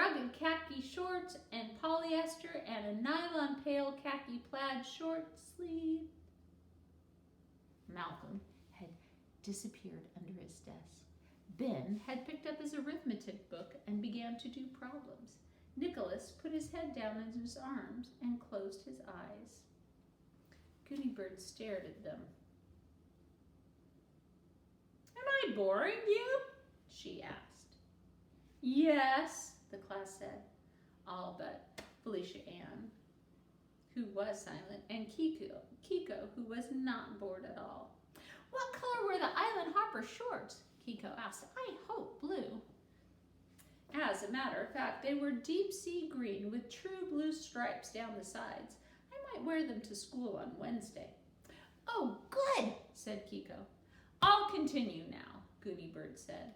rugged khaki shorts and polyester and a nylon pale khaki plaid short sleeve. Malcolm had disappeared under his desk. Ben had picked up his arithmetic book and began to do problems. Nicholas put his head down in his arms and closed his eyes. Gooney Bird stared at them. "Am I boring you?" she asked. "Yes," the class said, all but Felicia Ann, who was silent, and Kiko, who was not bored at all. "What color were the Island Hopper shorts?" Kiko asked. "I hope blue." As a matter of fact, they were deep sea green with true blue stripes down the sides. "I might wear them to school on Wednesday." "Oh, good," said Kiko. "I'll continue now," Gooney Bird said.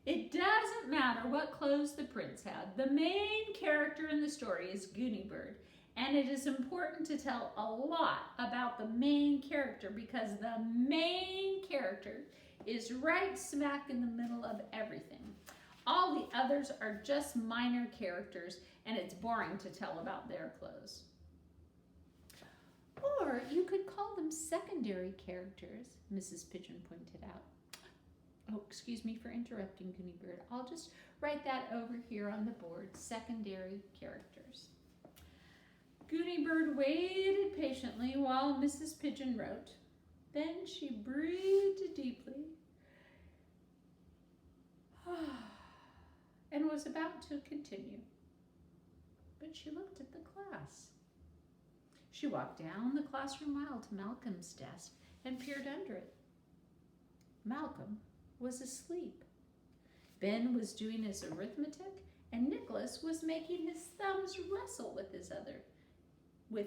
"It doesn't matter what clothes the prince had. The main character in the story is Gooney Bird, and it is important to tell a lot about the main character because the main character is right smack in the middle of everything. All the others are just minor characters, and it's boring to tell about their clothes." "Or you could call them secondary characters," Mrs. Pigeon pointed out. "Oh, excuse me for interrupting, Gooney Bird. I'll just write that over here on the board, secondary characters." Gooney Bird waited patiently while Mrs. Pigeon wrote. Then she breathed deeply and was about to continue. But she looked at the class. She walked down the classroom aisle to Malcolm's desk and peered under it. Malcolm was asleep. Ben was doing his arithmetic, and Nicholas was making his thumbs wrestle with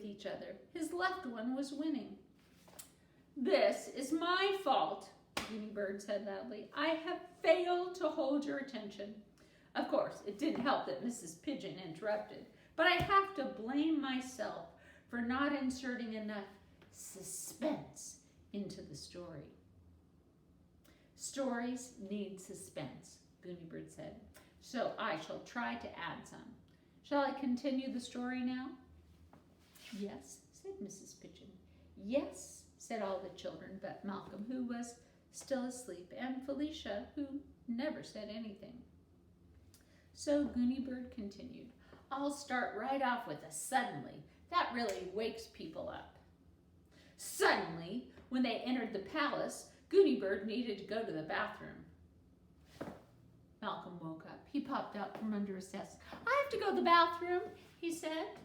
each other. His left one was winning. "This is my fault," Gooney Bird said loudly. "I have failed to hold your attention." Of course, it didn't help that Mrs. Pigeon interrupted, but I have to blame myself for not inserting enough suspense into the story. "Stories need suspense," Gooney Bird said, "so I shall try to add some. Shall I continue the story now?" "Yes," said Mrs. Pigeon. "Yes," said all the children but Malcolm, who was still asleep, and Felicia, who never said anything. So Gooney Bird continued. "I'll start right off with a suddenly. That really wakes people up. Suddenly, when they entered the palace, Gooney Bird needed to go to the bathroom." Malcolm woke up. He popped out from under his desk. "I have to go to the bathroom," he said.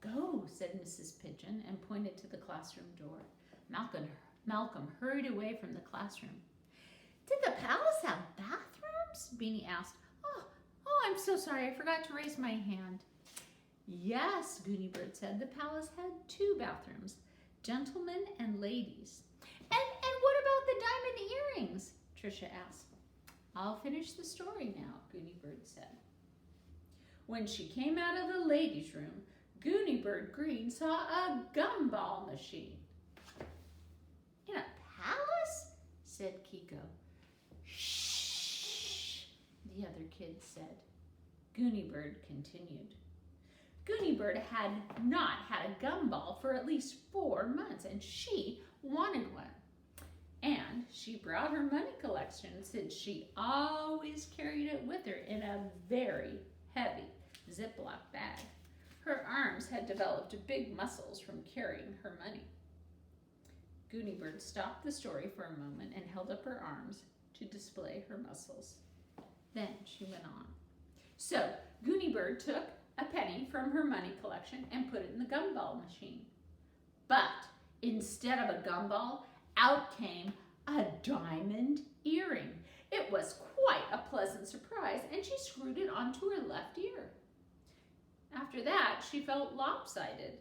"Go," said Mrs. Pigeon and pointed to the classroom door. Malcolm hurried away from the classroom. "Did the palace have bathrooms?" Beanie asked. Oh, I'm so sorry. I forgot to raise my hand." "Yes," Gooney Bird said. "The palace had 2 bathrooms, gentlemen and ladies." And what about the diamond earrings?" Tricia asked. "I'll finish the story now," Gooney Bird said. When she came out of the ladies' room, Gooney Bird Greene saw a gumball machine. "In a palace?" said Kiko. "Shh," the other kids said. Gooney Bird continued. Gooney Bird had not had a gumball for at least 4 months, and she wanted one. And she brought her money collection since she always carried it with her in a very heavy Ziploc bag. Her arms had developed big muscles from carrying her money. Gooney Bird stopped the story for a moment and held up her arms to display her muscles. Then she went on. So Gooney Bird took a penny from her money collection and put it in the gumball machine. But instead of a gumball, out came a diamond earring. It was quite a pleasant surprise, and she screwed it onto her left ear. After that, she felt lopsided,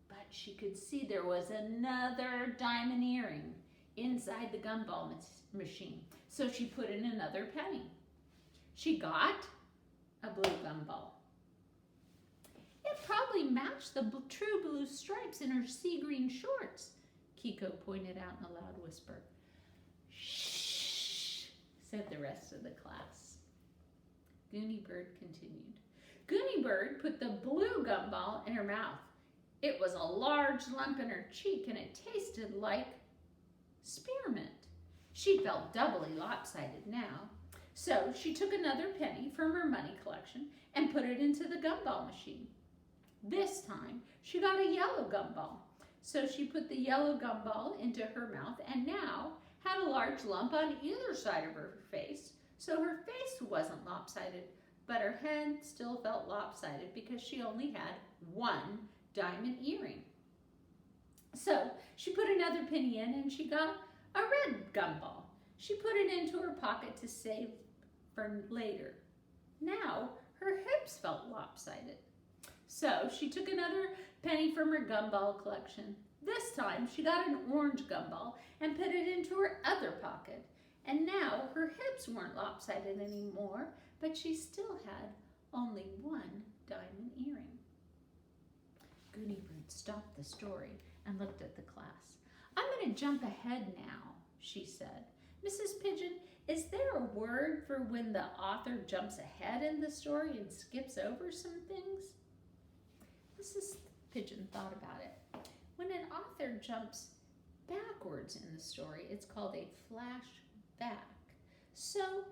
but she could see there was another diamond earring inside the gumball machine, so she put in another penny. She got a blue gumball. It probably matched the true blue stripes in her sea green shorts, Kiko pointed out in a loud whisper. Shh, said the rest of the class. Gooney Bird continued. Gooney Bird put the blue gumball in her mouth. It was a large lump in her cheek, and it tasted like spearmint. She felt doubly lopsided now. So she took another penny from her money collection and put it into the gumball machine. This time, she got a yellow gumball. So she put the yellow gumball into her mouth and now had a large lump on either side of her face. So her face wasn't lopsided, but her head still felt lopsided because she only had one diamond earring. So she put another penny in and she got a red gumball. She put it into her pocket to save for later. Now her hips felt lopsided. So she took another penny from her gumball collection. This time she got an orange gumball and put it into her other pocket. And now her hips weren't lopsided anymore, but she still had only one diamond earring. Gooney Bird stopped the story and looked at the class. I'm going to jump ahead now, she said. Mrs. Pigeon, is there a word for when the author jumps ahead in the story and skips over some things? Mrs. Pigeon thought about it. When an author jumps backwards in the story, it's called a flashback. So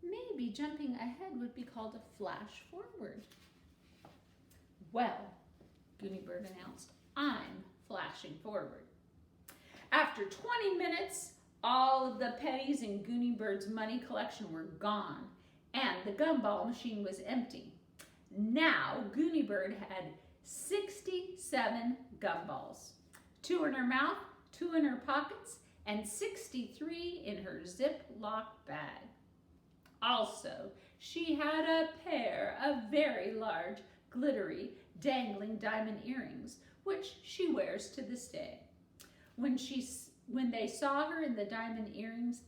maybe jumping ahead would be called a flash forward. Well, Gooney Bird announced, I'm flashing forward. After 20 minutes, all of the pennies in Gooney Bird's money collection were gone, and the gumball machine was empty. Now, Gooney Bird had 67 gumballs, 2 in her mouth, 2 in her pockets, and 63 in her Ziploc bag. Also, she had a pair of very large, glittery, dangling diamond earrings, which she wears to this day. When they saw her in the diamond earrings,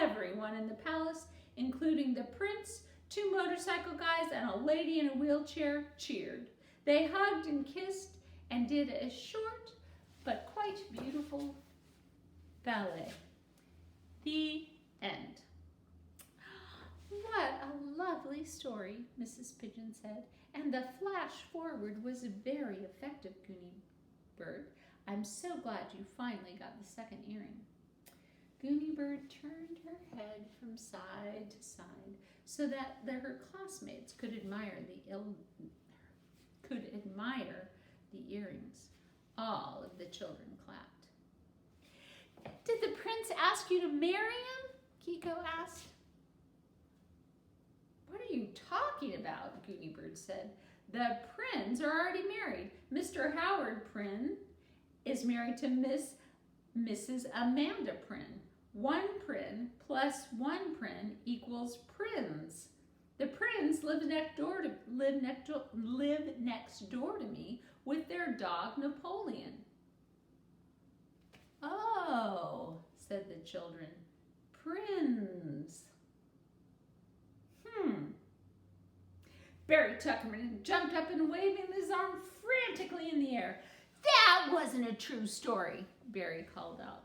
everyone in the palace, including the prince, 2 motorcycle guys, and a lady in a wheelchair, cheered. They hugged and kissed and did a short but quite beautiful ballet. The end. What a lovely story, Mrs. Pigeon said, and the flash forward was very effective, Gooney Bird. I'm so glad you finally got the second earring. Gooney Bird turned her head from side to side so that her classmates could admire the earrings. All of the children clapped. Did the prince ask you to marry him? Kiko asked. What are you talking about? Gooney Bird said. The Pryns are already married. Mr. Howard Prynne is married to Mrs. Amanda Prynne. 1 Prynne plus 1 Prynne equals Pryns. The Pryns live next door to me with their dog Napoleon. Oh, said the children. Pryns. Barry Tuckerman jumped up and waving his arm frantically in the air. That wasn't a true story, Barry called out.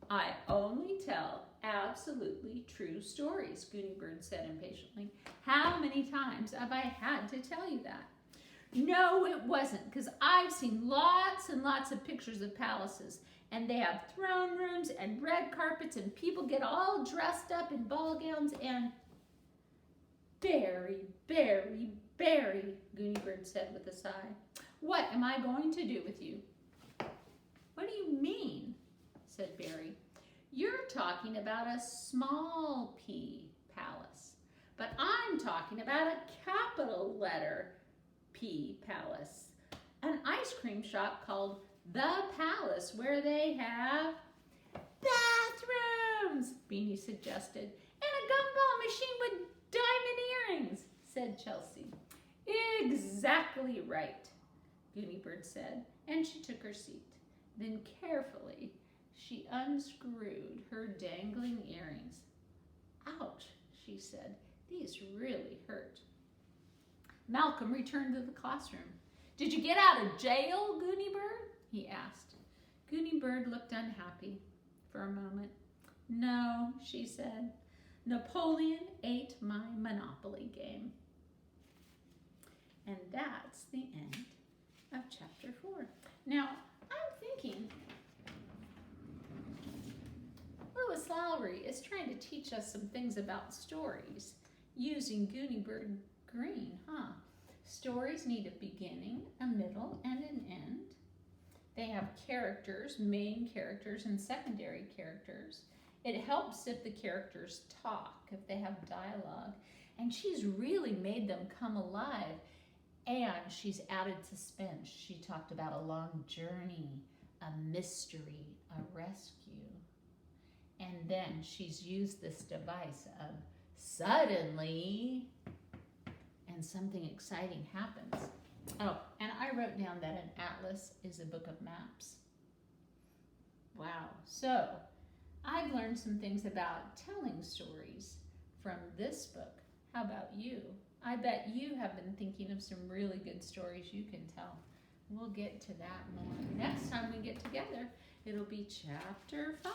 I only tell absolutely true stories, Gooney Bird said impatiently. How many times have I had to tell you that? No, it wasn't, because I've seen lots and lots of pictures of palaces, and they have throne rooms and red carpets, and people get all dressed up in ball gowns, and Barry, Gooney Bird said with a sigh. What am I going to do with you? What do you mean? Said Barry. You're talking about a small P palace, but I'm talking about a capital letter P palace, an ice cream shop called The Palace where they have bathrooms, Beanie suggested, and a gumball machine with diamond earrings, said Chelsea. Exactly right, Gooney Bird said, and she took her seat. Then carefully, she unscrewed her dangling earrings. Ouch, she said. These really hurt. Malcolm returned to the classroom. Did you get out of jail, Gooney Bird? He asked. Gooney Bird looked unhappy for a moment. No, she said. Napoleon ate my Monopoly game. And that's the end of chapter 4. Now, I'm thinking Lois Lowry is trying to teach us some things about stories using Gooney Bird Greene, huh? Stories need a beginning, a middle, and an end. They have characters, main characters, and secondary characters. It helps if the characters talk, if they have dialogue. And she's really made them come alive. And she's added suspense. She talked about a long journey, a mystery, a rescue. And then she's used this device of suddenly, and something exciting happens. Oh, and I wrote down that an atlas is a book of maps. Wow. So I've learned some things about telling stories from this book. How about you? I bet you have been thinking of some really good stories you can tell. We'll get to that more next time we get together. It'll be chapter 5.